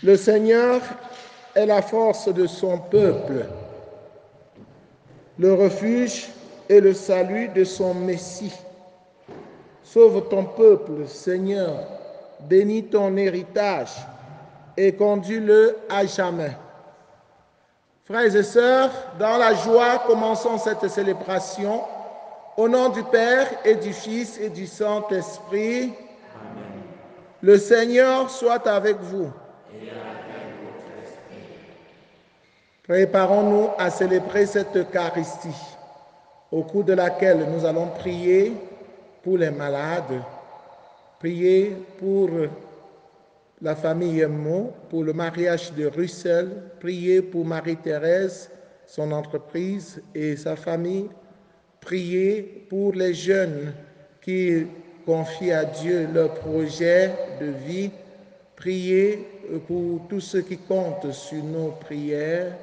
Le Seigneur est la force de son peuple, le refuge et le salut de son Messie. Sauve ton peuple, Seigneur, bénis ton héritage et conduis-le à jamais. Frères et sœurs, dans la joie, commençons cette célébration. Au nom du Père et du Fils et du Saint-Esprit, Amen. Le Seigneur soit avec vous. Et avec votre esprit. Préparons-nous à célébrer cette Eucharistie, au cours de laquelle nous allons prier pour les malades, prier pour la famille Mo, pour le mariage de Russell, prier pour Marie-Thérèse, son entreprise et sa famille, prier pour les jeunes qui confient à Dieu leur projet de vie, prier pour tous ceux qui comptent sur nos prières.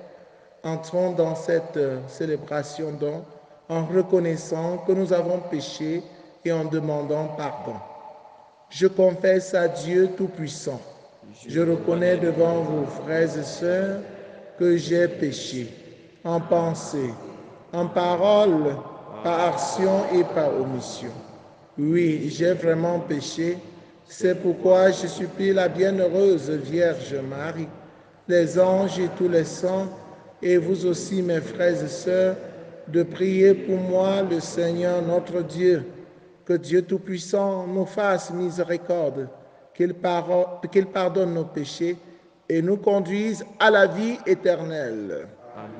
Entrons dans cette célébration donc en reconnaissant que nous avons péché et en demandant pardon. Je confesse à Dieu Tout-Puissant. Je reconnais devant vous, frères et sœurs, que j'ai péché en pensée, en parole, par action et par omission. Oui, j'ai vraiment péché. C'est pourquoi je supplie la bienheureuse Vierge Marie, les anges et tous les saints, et vous aussi, mes frères et sœurs, de prier pour moi, le Seigneur notre Dieu. Que Dieu Tout-Puissant nous fasse miséricorde, qu'il pardonne nos péchés et nous conduise à la vie éternelle. Amen.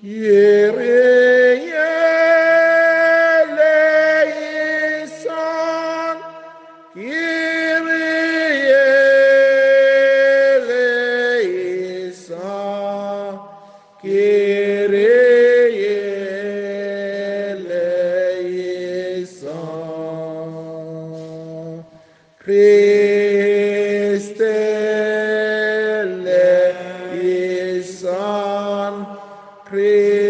Kyrie eleison, Kyrie eleison, Kyrie eleison, Christe eleison, Christe eleison, Christe eleison,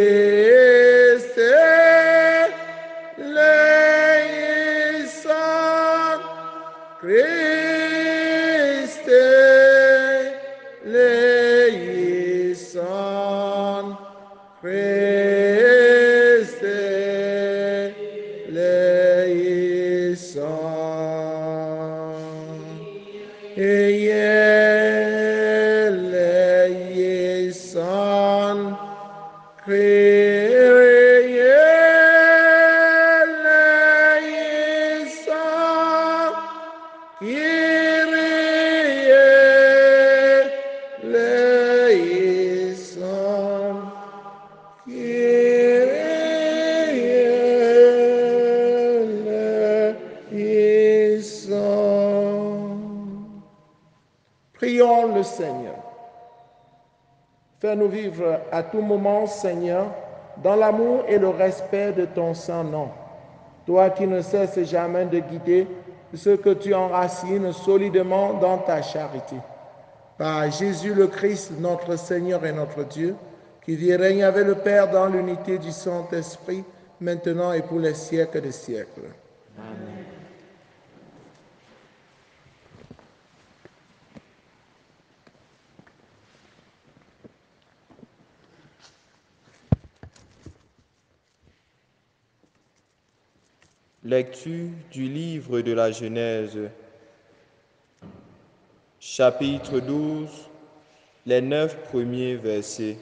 Christe eleison, eleison, Kyrie eleison, Kyrie eleison, Kyrie eleison. Prions le Seigneur. Fais-nous vivre à tout moment, Seigneur, dans l'amour et le respect de ton saint nom. Toi qui ne cesses jamais de guider ceux que tu enracines solidement dans ta charité. Par Jésus le Christ, notre Seigneur et notre Dieu, qui vit et règne avec le Père dans l'unité du Saint-Esprit, maintenant et pour les siècles des siècles. Amen. Lecture du livre de la Genèse, chapitre 12, les 9 premiers versets.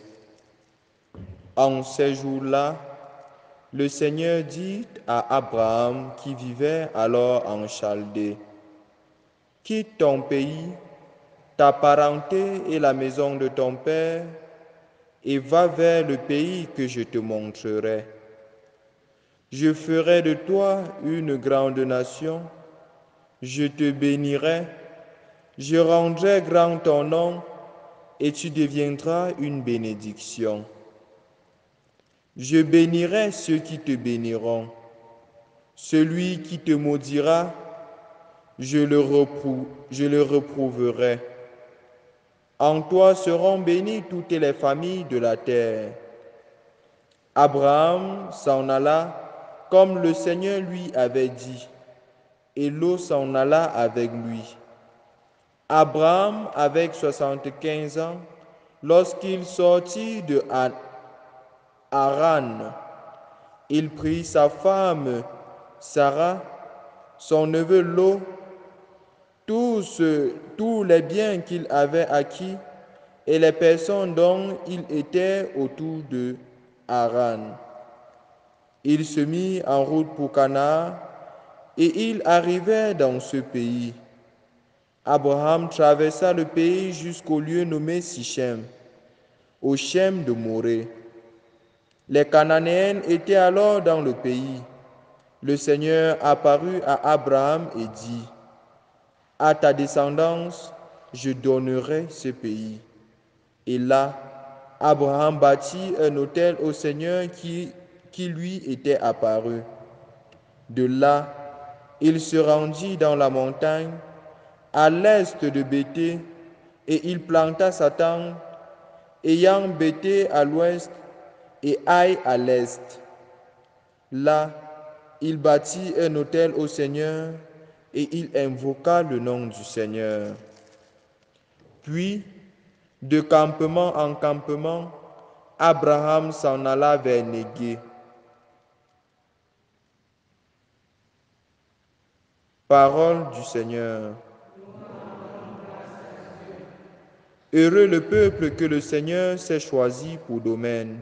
En ces jours-là, le Seigneur dit à Abraham qui vivait alors en Chaldée, quitte ton pays, ta parenté et la maison de ton père, et va vers le pays que je te montrerai. Je ferai de toi une grande nation, je te bénirai, je rendrai grand ton nom, et tu deviendras une bénédiction. Je bénirai ceux qui te béniront. Celui qui te maudira, je le reprouverai. En toi seront bénies toutes les familles de la terre. Abraham s'en alla comme le Seigneur lui avait dit, et Lot s'en alla avec lui. Abraham, avec 75 ans, lorsqu'il sortit de Haran, il prit sa femme Sarah, son neveu Lot, tous les biens qu'il avait acquis et les personnes dont il était autour de Haran. Il se mit en route pour Canaan et il arrivait dans ce pays. Abraham traversa le pays jusqu'au lieu nommé Sichem, au Shem de Morée. Les Cananéennes étaient alors dans le pays. Le Seigneur apparut à Abraham et dit, « À ta descendance, je donnerai ce pays. » Et là, Abraham bâtit un autel au Seigneur qui lui était apparu. De là, il se rendit dans la montagne, à l'est de Béthé, et il planta sa tente, ayant Béthé à l'ouest et Aï à l'est. Là, il bâtit un autel au Seigneur et il invoqua le nom du Seigneur. Puis, de campement en campement, Abraham s'en alla vers Négué. Parole du Seigneur. Heureux le peuple que le Seigneur s'est choisi pour domaine.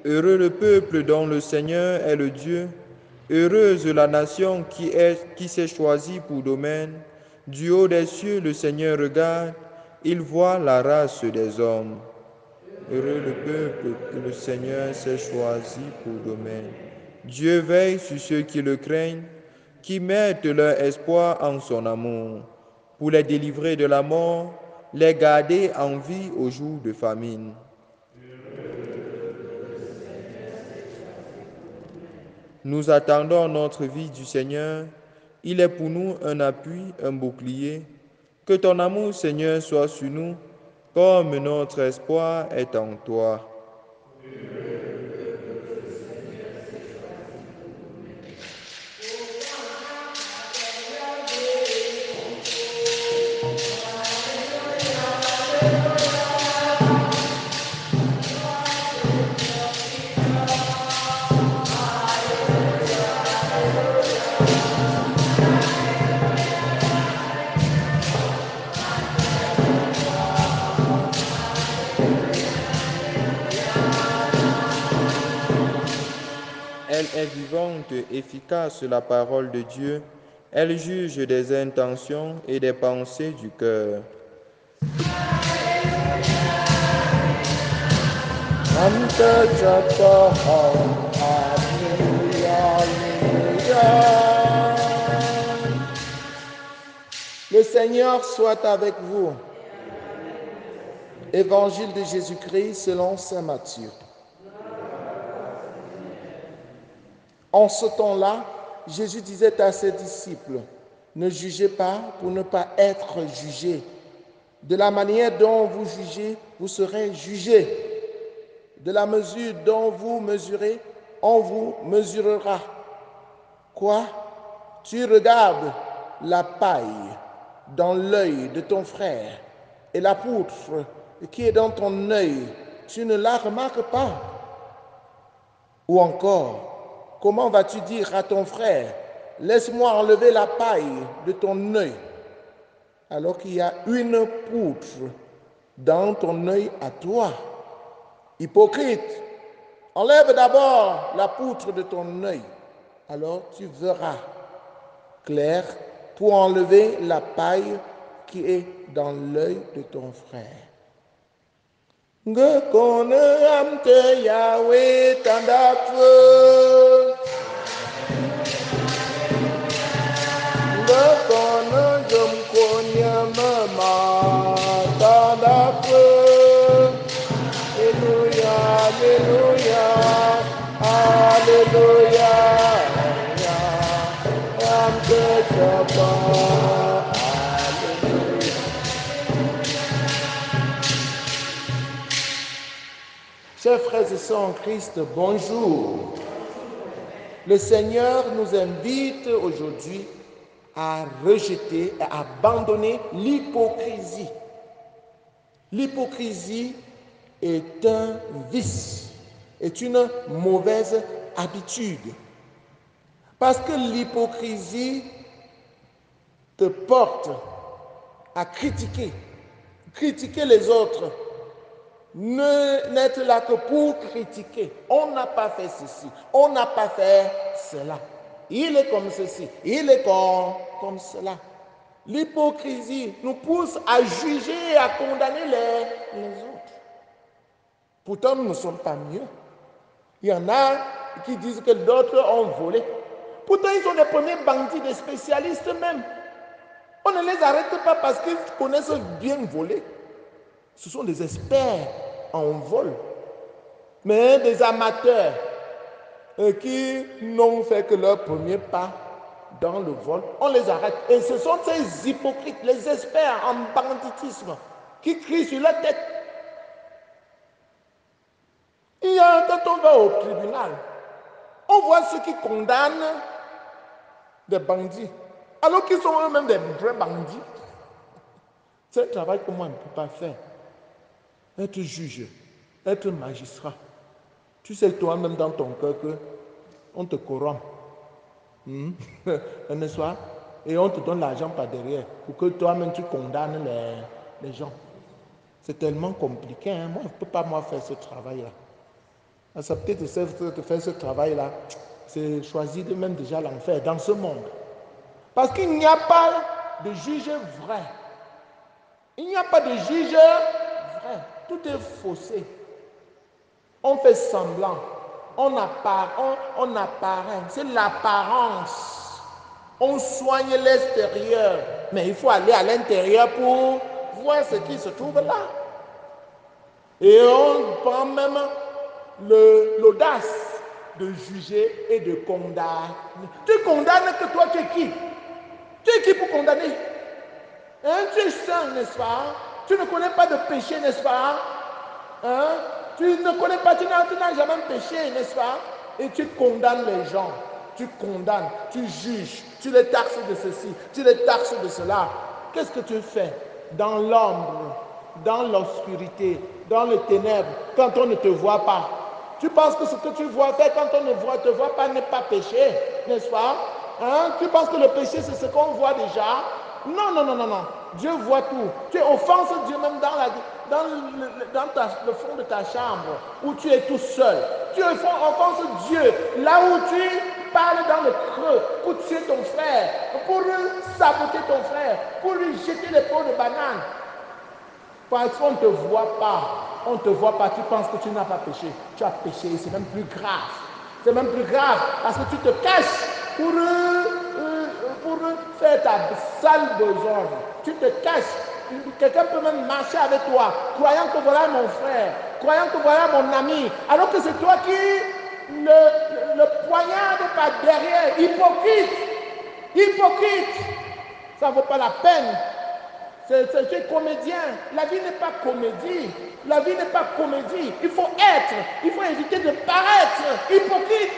Heureux le peuple dont le Seigneur est le Dieu. Heureuse la nation qui s'est choisie pour domaine. Du haut des cieux, le Seigneur regarde, il voit la race des hommes. Heureux le peuple que le Seigneur s'est choisi pour domaine. Dieu veille sur ceux qui le craignent, qui mettent leur espoir en son amour, pour les délivrer de la mort, les garder en vie au jour de famine. Nous attendons notre vie du Seigneur. Il est pour nous un appui, un bouclier. Que ton amour, Seigneur, soit sur nous, comme notre espoir est en toi. Elle est vivante, efficace, la parole de Dieu. Elle juge des intentions et des pensées du cœur. Ante ta parole, Alléluia, Alléluia. Le Seigneur soit avec vous. Évangile de Jésus-Christ selon saint Matthieu. En ce temps-là, Jésus disait à ses disciples, « Ne jugez pas pour ne pas être jugés. De la manière dont vous jugez, vous serez jugés. De la mesure dont vous mesurez, on vous mesurera. Quoi? Tu regardes la paille dans l'œil de ton frère et la poutre qui est dans ton œil, tu ne la remarques pas? Ou encore, comment vas-tu dire à ton frère, laisse-moi enlever la paille de ton œil, alors qu'il y a une poutre dans ton œil à toi? Hypocrite, enlève d'abord la poutre de ton œil, alors tu verras clair pour enlever la paille qui est dans l'œil de ton frère. Ngekone amte Yahweh tandakwe. Ngekone jomkonya mama tandakwe. Alléluia, alléluia, alléluia. Amte Japa, alléluia. Chers frères et sœurs en Christ, bonjour. Le Seigneur nous invite aujourd'hui à rejeter, à abandonner l'hypocrisie. L'hypocrisie est un vice, est une mauvaise habitude. Parce que l'hypocrisie te porte à critiquer les autres. N'être là que pour critiquer. On n'a pas fait ceci, on n'a pas fait cela. Il est comme ceci, il est comme cela. L'hypocrisie nous pousse à juger et à condamner les autres. Pourtant, nous ne sommes pas mieux. Il y en a qui disent que d'autres ont volé. Pourtant, ils sont les premiers bandits, des spécialistes même. On ne les arrête pas parce qu'ils connaissent bien voler. Ce sont des experts en vol. Mais des amateurs qui n'ont fait que leur premier pas dans le vol, on les arrête. Et ce sont ces hypocrites, les experts en banditisme, qui crient sur la tête. Quand on va au tribunal, on voit ceux qui condamnent des bandits, alors qu'ils sont eux-mêmes des vrais bandits. C'est un travail que moi, je ne peux pas faire. Être juge, être magistrat. Tu sais toi-même dans ton cœur qu'on te corrompt. N'est-ce pas? Et on te donne l'argent par derrière pour que toi-même tu condamnes les gens. C'est tellement compliqué. Hein? Moi, je ne peux pas faire ce travail-là. Accepter de faire ce travail-là, c'est choisir de même déjà l'enfer dans ce monde. Parce qu'il n'y a pas de juge vrai. Il n'y a pas de juge vrai. Tout est faussé. On fait semblant. On apparaît. C'est l'apparence. On soigne l'extérieur. Mais il faut aller à l'intérieur pour voir ce qui se trouve là. Et on prend même l'audace de juger et de condamner. Tu condamnes que toi, tu es qui? Tu es qui pour condamner? Tu es saint, n'est-ce pas? Tu ne connais pas de péché, n'est-ce pas? Tu ne connais pas, tu n'as jamais péché, n'est-ce pas? Et tu condamnes les gens. Tu condamnes, tu juges, tu les taxes de ceci, tu les taxes de cela. Qu'est-ce que tu fais? Dans l'ombre, dans l'obscurité, dans les ténèbres, quand on ne te voit pas. Tu penses que ce que tu vois faire quand on ne te voit pas n'est pas péché, n'est-ce pas? Tu penses que le péché c'est ce qu'on voit déjà? Non, non, non, non, non. Dieu voit tout. Tu offenses Dieu même dans le fond de ta chambre où tu es tout seul. Tu offenses Dieu là où tu parles dans le creux pour tuer ton frère, pour saboter ton frère, pour lui jeter les peaux de banane. Parce qu'on ne te voit pas. On ne te voit pas, tu penses que tu n'as pas péché. Tu as péché, c'est même plus grave. C'est même plus grave parce que tu te caches pour faire ta sale besogne. Tu te caches. Quelqu'un peut même marcher avec toi, croyant que voilà mon frère, croyant que voilà mon ami, alors que c'est toi qui le poignarde par derrière. Hypocrite. Hypocrite. Ça ne vaut pas la peine. C'est un comédien. La vie n'est pas comédie. La vie n'est pas comédie. Il faut être. Il faut éviter de paraître hypocrite.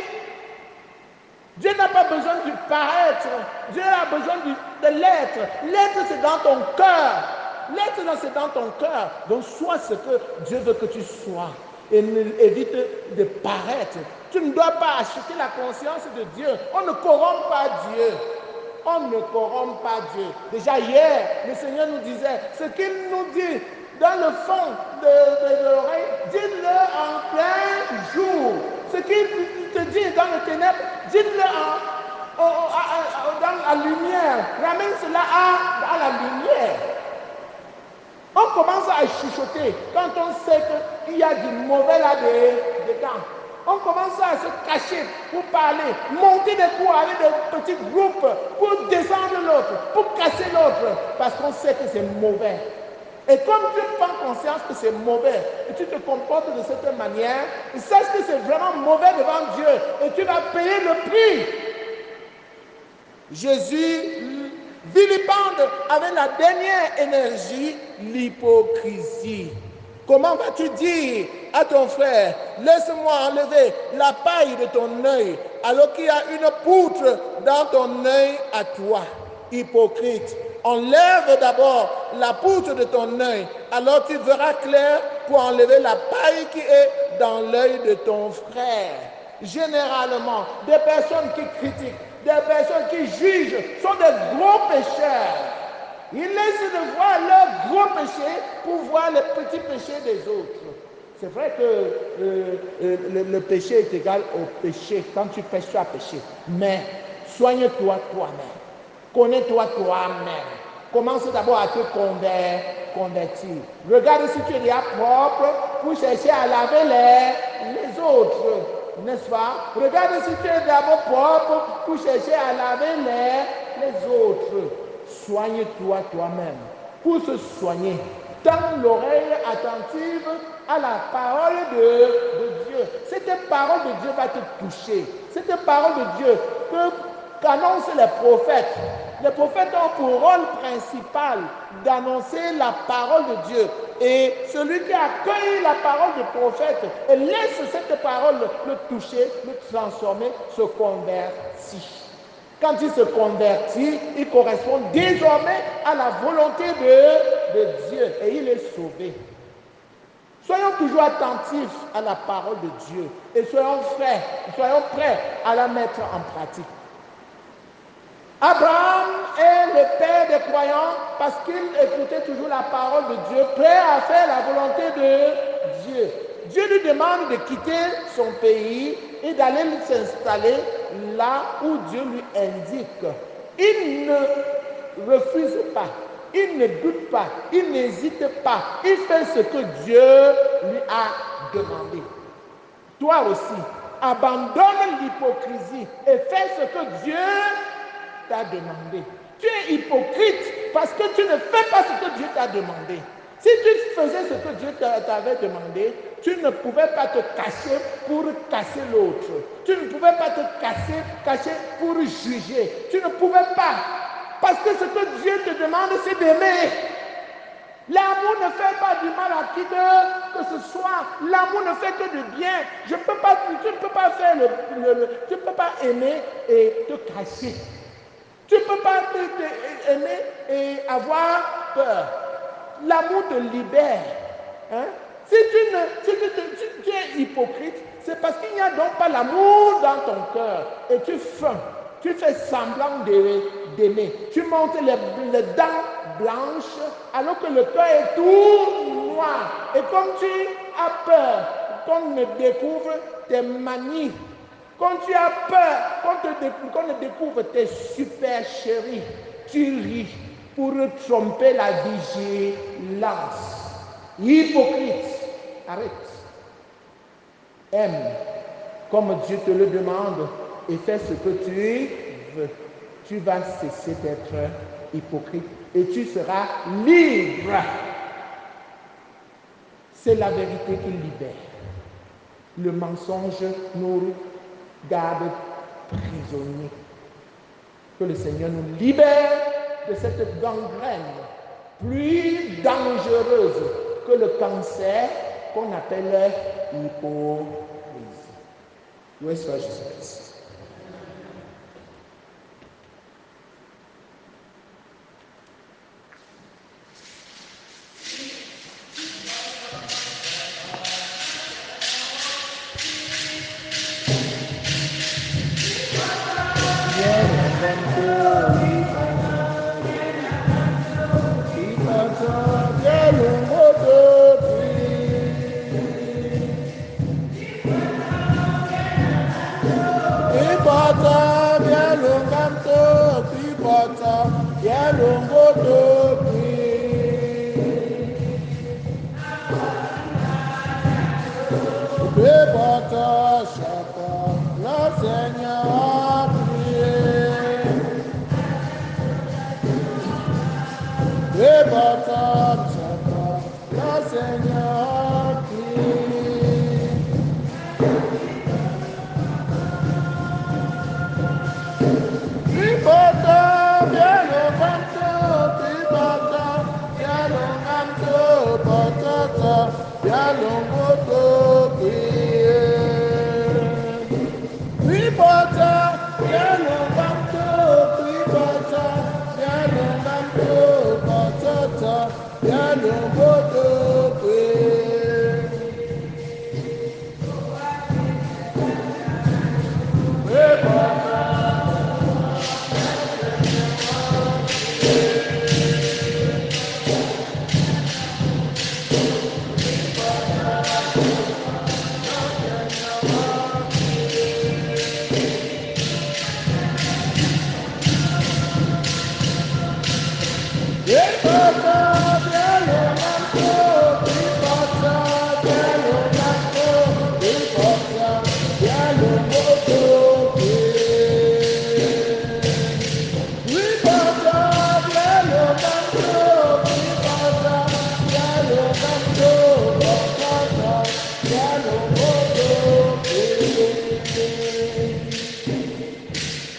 Dieu n'a pas besoin de paraître. Dieu a besoin de l'être. L'être, c'est dans ton cœur. L'être, c'est dans ton cœur. Donc, sois ce que Dieu veut que tu sois. Et évite de paraître. Tu ne dois pas acheter la conscience de Dieu. On ne corrompt pas Dieu. On ne corrompt pas Dieu. Déjà hier, le Seigneur nous disait, ce qu'il nous dit dans le fond de l'oreille, dis-le en plein jour. Ce qu'il te dit dans le ténèbre, Dites-le dans la lumière. Ramène cela à la lumière. On commence à chuchoter quand on sait qu'il y a du mauvais là-dedans. On commence à se cacher pour parler, monter des coups avec des petits groupes pour descendre l'autre, pour casser l'autre, parce qu'on sait que c'est mauvais. Et comme tu prends conscience que c'est mauvais et tu te comportes de cette manière, sache que c'est vraiment mauvais devant Dieu et tu vas payer le prix. Jésus vilipende avec la dernière énergie l'hypocrisie. Comment vas-tu dire à ton frère, laisse-moi enlever la paille de ton œil, alors qu'il y a une poutre dans ton œil à toi? Hypocrite, enlève d'abord la poutre de ton œil, alors tu verras clair pour enlever la paille qui est dans l'œil de ton frère. Généralement, des personnes qui critiquent, des personnes qui jugent sont des gros pécheurs. Ils laissent de voir leurs gros péchés pour voir les petits péchés des autres. C'est vrai que le péché est égal au péché. Quand tu pêches, tu as péché. Mais soigne-toi toi-même. Connais-toi toi-même. Commence d'abord à te convertir. Regarde si tu es déjà propre pour chercher à laver les autres. N'est-ce pas? Regarde si tu es d'abord propre pour chercher à laver les autres. Soigne-toi toi-même. Pour se soigner, tends l'oreille attentive à la parole de Dieu. Cette parole de Dieu va te toucher. Cette parole de Dieu qu'annoncent les prophètes. Les prophètes ont pour rôle principal d'annoncer la parole de Dieu. Et celui qui accueille la parole du prophète et laisse cette parole le toucher, le transformer, se convertit. Quand il se convertit, il correspond désormais à la volonté de Dieu et il est sauvé. Soyons toujours attentifs à la parole de Dieu et soyons prêts à la mettre en pratique. Abraham est le père des croyants parce qu'il écoutait toujours la parole de Dieu, prêt à faire la volonté de Dieu. Dieu lui demande de quitter son pays et d'aller s'installer là où Dieu lui indique. Il ne refuse pas, il ne doute pas, il n'hésite pas, il fait ce que Dieu lui a demandé. Toi aussi, abandonne l'hypocrisie et fais ce que Dieu t'a demandé. Tu es hypocrite parce que tu ne fais pas ce que Dieu t'a demandé. Si tu faisais ce que Dieu t'avait demandé, tu ne pouvais pas te cacher pour casser l'autre. Tu ne pouvais pas te cacher pour juger. Tu ne pouvais pas. Parce que ce que Dieu te demande, c'est d'aimer. L'amour ne fait pas du mal à qui que ce soit. L'amour ne fait que du bien. Tu ne peux pas aimer et te cacher. Tu ne peux pas aimer et avoir peur. L'amour te libère. Hein? Si tu es hypocrite, c'est parce qu'il n'y a donc pas l'amour dans ton cœur. Et tu feins. Tu fais semblant d'aimer. Tu montes les dents blanches alors que le cœur est tout noir. Et comme tu as peur qu'on ne découvre tes manies, quand tu as peur qu'on ne découvre tes super chéris, tu ris pour tromper la vigilance. Hypocrite, arrête. Aime comme Dieu te le demande et fais ce que tu veux. Tu vas cesser d'être hypocrite et tu seras libre. C'est la vérité qui libère. Le mensonge nous garde prisonniers. Que le Seigneur nous libère de cette gangrène plus dangereuse que le cancer qu'on appelle l'hypocrisie. Loué soit Jésus-Christ.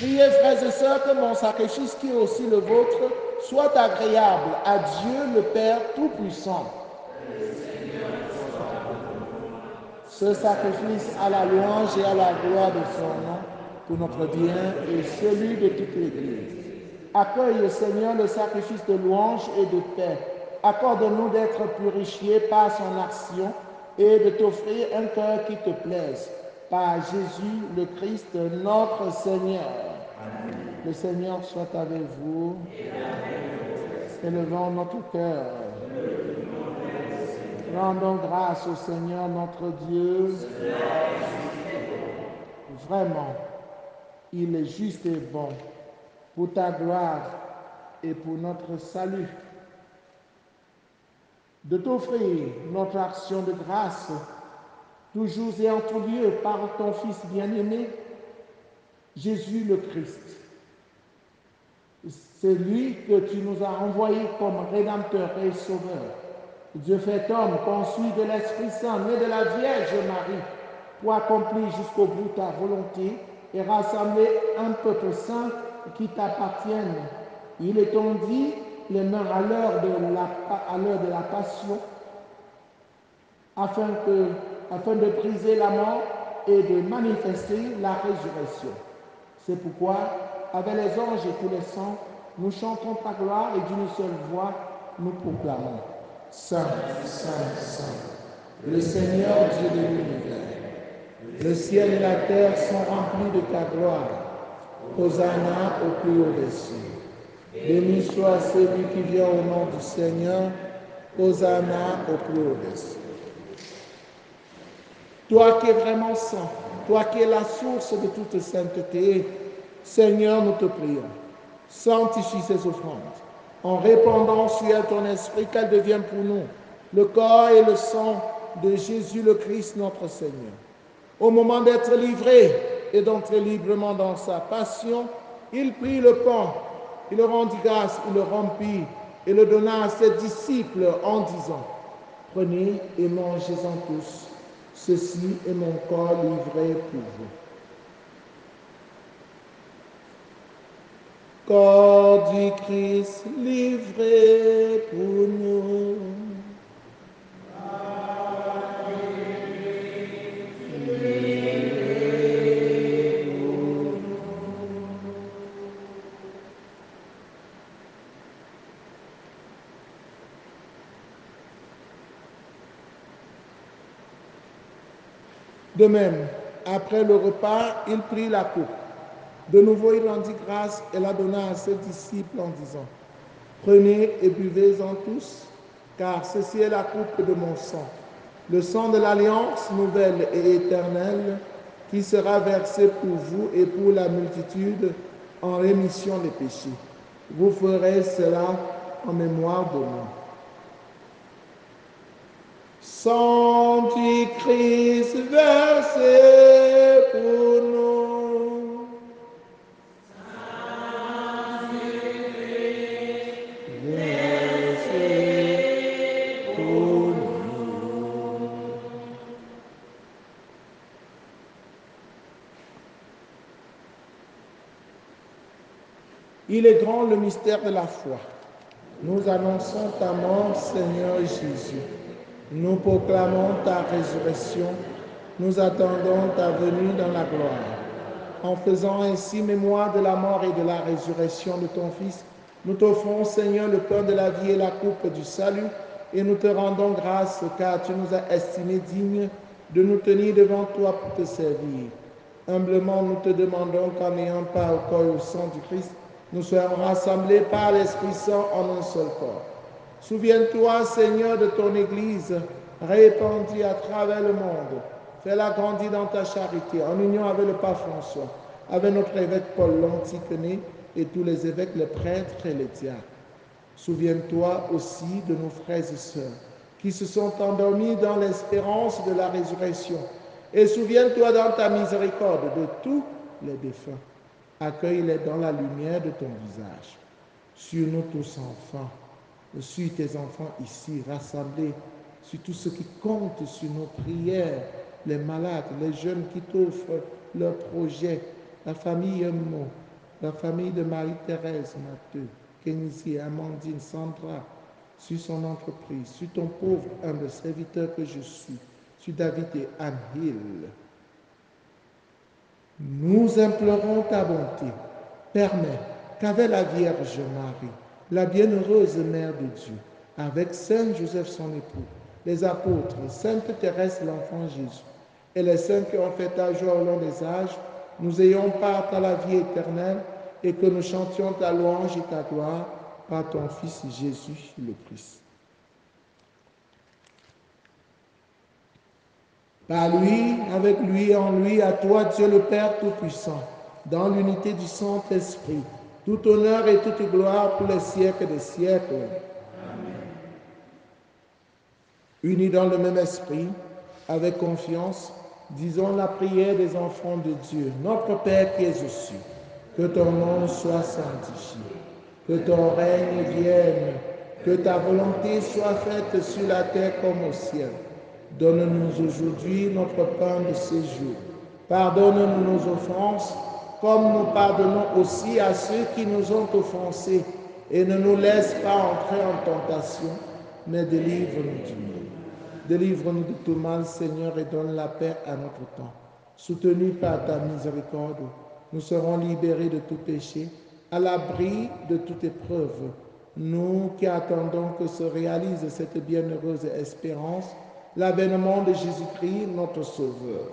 Priez, frères et sœurs, que mon sacrifice, qui est aussi le vôtre, soit agréable à Dieu le Père Tout-Puissant. Ce sacrifice à la louange et à la gloire de son nom, pour notre bien et celui de toute l'Église. Accueille, Seigneur, le sacrifice de louange et de paix. Accorde-nous d'être purifiés par son action et de t'offrir un cœur qui te plaise. Par Jésus le Christ, notre Seigneur. Amen. Le Seigneur soit avec vous. Élevons notre cœur. Rendons grâce au Seigneur notre Dieu. Vraiment, il est juste et bon pour ta gloire et pour notre salut. De t'offrir notre action de grâce, toujours et en tout lieu, par ton Fils bien-aimé, Jésus le Christ. C'est lui que tu nous as envoyé comme Rédempteur et Sauveur. Dieu fait homme, conçu de l'Esprit Saint, né de la Vierge Marie, pour accomplir jusqu'au bout ta volonté et rassembler un peuple saint qui t'appartienne. Il est dit les mains à l'heure de la passion, afin de briser la mort et de manifester la résurrection. C'est pourquoi, avec les anges et tous les saints, nous chantons ta gloire et d'une seule voix, nous proclamons. Saint, Saint, Saint, le Seigneur Dieu de l'univers. Le ciel et la terre sont remplis de ta gloire. Hosanna au plus haut des cieux. Béni soit celui qui vient au nom du Seigneur. Hosanna au plus haut des cieux. Toi qui es vraiment saint, toi qui es la source de toute sainteté, Seigneur, nous te prions. Sanctifie ces offrandes, en répandant sur elle ton esprit, qu'elle devienne pour nous le corps et le sang de Jésus le Christ, notre Seigneur. Au moment d'être livré et d'entrer librement dans sa passion, il prit le pain, il le rendit grâce, il le rompit et le donna à ses disciples en disant, « Prenez et mangez-en tous, ceci est mon corps livré pour vous. » Corps du Christ livré pour nous. De même, après le repas, il prit la coupe. De nouveau, il rendit grâce et la donna à ses disciples en disant, « Prenez et buvez-en tous, car ceci est la coupe de mon sang, le sang de l'alliance nouvelle et éternelle, qui sera versé pour vous et pour la multitude en rémission des péchés. Vous ferez cela en mémoire de moi. Sang du Christ versé pour nous. Versé pour nous. Il est grand le mystère de la foi. Nous annonçons ta mort, Seigneur Jésus. Nous proclamons ta résurrection. Nous attendons ta venue dans la gloire. En faisant ainsi mémoire de la mort et de la résurrection de ton Fils, nous t'offrons, Seigneur, le pain de la vie et la coupe du salut, et nous te rendons grâce car tu nous as estimés dignes de nous tenir devant toi pour te servir. Humblement, nous te demandons qu'en ayant part au corps et au sang du Christ, nous soyons rassemblés par l'Esprit Saint en un seul corps. Souviens-toi, Seigneur, de ton Église répandue à travers le monde. Fais-la grandir dans ta charité, en union avec le pape François, avec notre évêque Paul l'Antiquené et tous les évêques, les prêtres et les diacres. Souviens-toi aussi de nos frères et sœurs qui se sont endormis dans l'espérance de la résurrection. Et souviens-toi dans ta miséricorde de tous les défunts. Accueille-les dans la lumière de ton visage. Sur nous tous enfants, sur tes enfants ici rassemblés, sur tous ceux qui comptent sur nos prières, les malades, les jeunes qui t'offrent leurs projets, la famille Mo, la famille de Marie-Thérèse, Mathieu, Kenzie, Amandine, Sandra, sur son entreprise, sur ton pauvre humble serviteur que je suis, sur David et Anne Hill. Nous implorons ta bonté. Permets qu'avec la Vierge Marie, la bienheureuse Mère de Dieu, avec Saint Joseph son époux, les apôtres, Sainte Thérèse l'enfant Jésus, et les saints qui ont fait ta joie au long des âges, nous ayons part à la vie éternelle et que nous chantions ta louange et ta gloire par ton Fils Jésus le Christ. Par lui, avec lui, en lui, à toi, Dieu le Père Tout-Puissant, dans l'unité du Saint-Esprit, tout honneur et toute gloire pour les siècles des siècles. Amen. Unis dans le même esprit, avec confiance, disons la prière des enfants de Dieu. Notre Père qui es aux cieux, que ton nom soit sanctifié, que ton règne vienne, que ta volonté soit faite sur la terre comme au ciel. Donne-nous aujourd'hui notre pain de ce jour. Pardonne-nous nos offenses, comme nous pardonnons aussi à ceux qui nous ont offensés. Et ne nous laisse pas entrer en tentation, mais délivre-nous du mal. Délivre-nous de tout mal, Seigneur, et donne la paix à notre temps. Soutenus par ta miséricorde, nous serons libérés de tout péché, à l'abri de toute épreuve. Nous qui attendons que se réalise cette bienheureuse espérance, l'avènement de Jésus-Christ, notre Sauveur.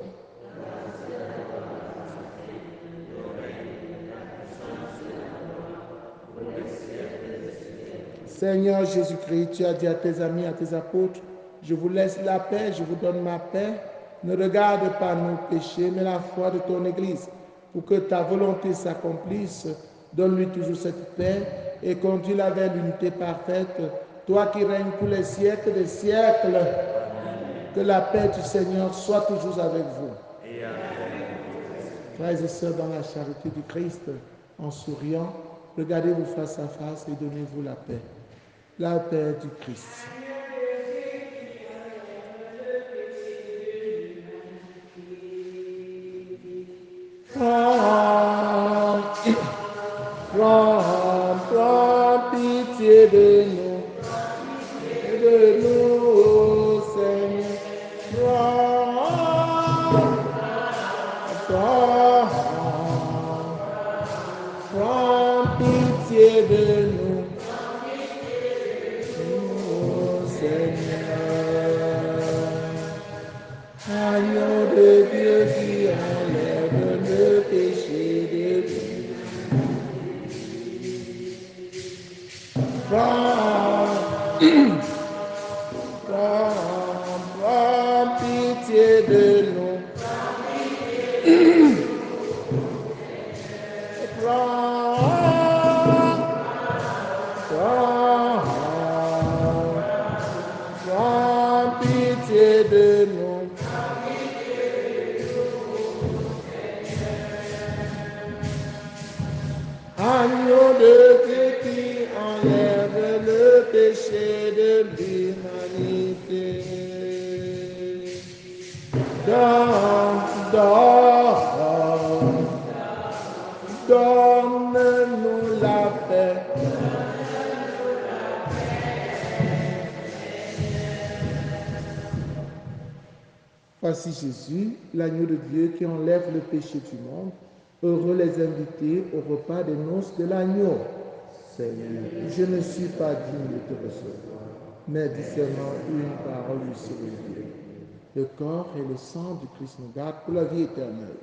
Seigneur Jésus-Christ, tu as dit à tes amis, à tes apôtres, je vous laisse la paix, je vous donne ma paix. Ne regarde pas nos péchés, mais la foi de ton Église. Pour que ta volonté s'accomplisse, donne-lui toujours cette paix et conduis-la vers l'unité parfaite. Toi qui règnes pour les siècles des siècles, que la paix du Seigneur soit toujours avec vous. Frères et sœurs, dans la charité du Christ, en souriant, regardez-vous face à face et donnez-vous la paix. La paix du Christ. Prends pitié de nous, Seigneur. Prends pitié de nous, Seigneur. Agneau de Dieu qui enlève le péché de Dieu. Prends pitié de nous. Agneau de Dieu qui enlève le péché de l'humanité. Donne-nous la paix. Voici Jésus, l'agneau de Dieu qui enlève le péché du monde. Heureux les invités au repas des noces de l'agneau. Seigneur, je ne suis pas digne de te recevoir, mais dis seulement une parole du Sauveur. Le corps et le sang du Christ nous gardent pour la vie éternelle.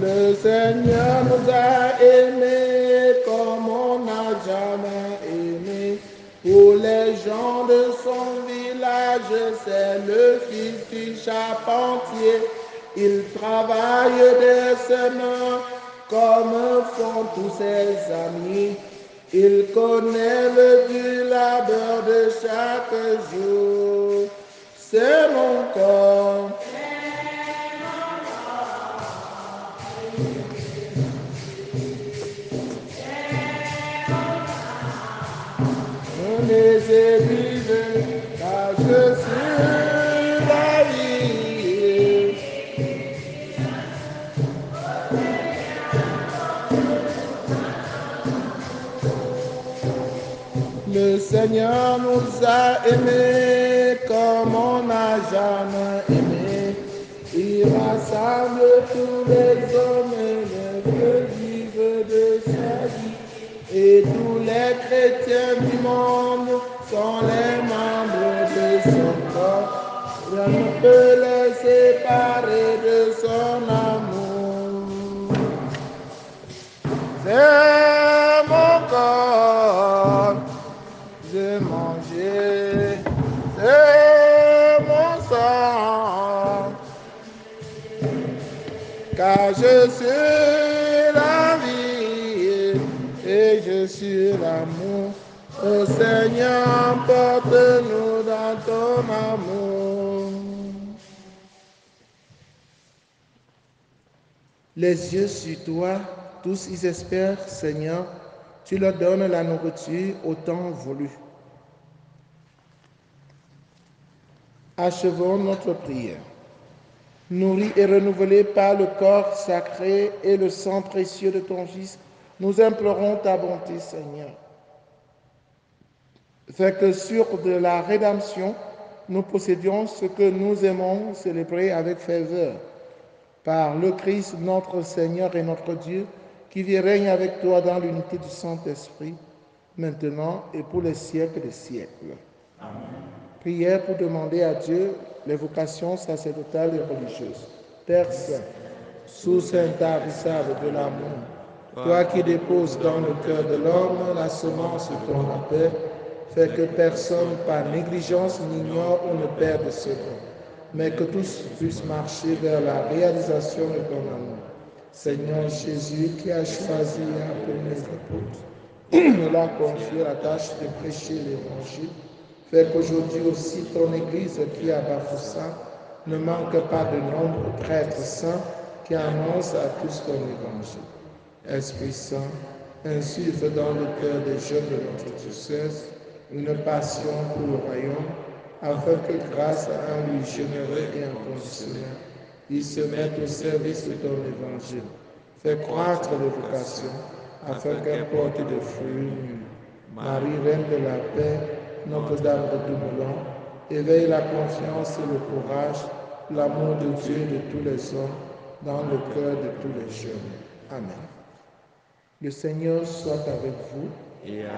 Le Seigneur nous a aimés comme on n'a jamais aimé. Pour les gens de son village, c'est le fils du charpentier. Il travaille de ses mains comme font tous ses amis. Il connaît le dur labeur de chaque jour. C'est mon corps. Les vive, car je suis la vie. Le Seigneur nous a aimés comme on n'a jamais aimé. Il rassemble tous les hommes et les vivent de sa vie. Et tous les chrétiens du monde sont les membres de son corps. Rien ne peut les séparer de son amour. C'est mon corps, j'ai mangé, c'est mon sang, car je suis la vie et je suis l'amour. Ô Seigneur, porte-nous dans ton amour. Les yeux sur toi, tous ils espèrent, Seigneur, tu leur donnes la nourriture au temps voulu. Achevons notre prière. Nourris et renouvelés par le corps sacré et le sang précieux de ton Fils, nous implorons ta bonté, Seigneur. Fais que sur de la rédemption, nous possédions ce que nous aimons célébrer avec ferveur. Par le Christ, notre Seigneur et notre Dieu, qui vit et règne avec toi dans l'unité du Saint-Esprit, maintenant et pour les siècles des siècles. Amen. Prière pour demander à Dieu les vocations sacerdotales et religieuses. Père Saint, source intarissable de l'amour, toi qui déposes dans le cœur de l'homme la semence de ton appel, fais que personne par négligence n'ignore ou ne perde ce don, mais que tous puissent marcher vers la réalisation de ton amour. Seigneur Jésus, qui a choisi et appelé les apôtres, nous l'a confié la tâche de prêcher l'Évangile. Fais qu'aujourd'hui aussi ton Église qui a Bafoussa ne manque pas de nombreux prêtres saints qui annoncent à tous ton Évangile. Esprit Saint, insuffle dans le cœur des jeunes de notre diocèse une passion pour le royaume, afin que grâce à un lui généreux et inconditionnel, ils se mettent au service de ton Évangile. Fais croître les vocations, afin qu'elles portent des fruits mûrs. Marie, Reine de la paix, Notre-Dame de Dumoulin, éveille la confiance et le courage, l'amour de Dieu et de tous les hommes dans le cœur de tous les jeunes. Amen. Le Seigneur soit avec vous. Et avec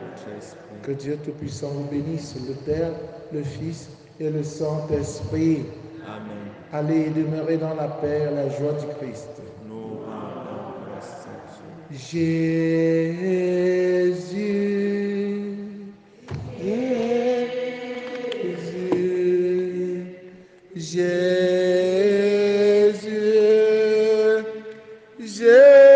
votre esprit. Que Dieu Tout-Puissant vous bénisse, le Père, le Fils et le Saint-Esprit. Amen. Allez demeurer dans la paix et la joie du Christ. Nous rendons grâce à Dieu. Jésus, Jésus, Jésus,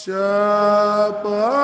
Chapa,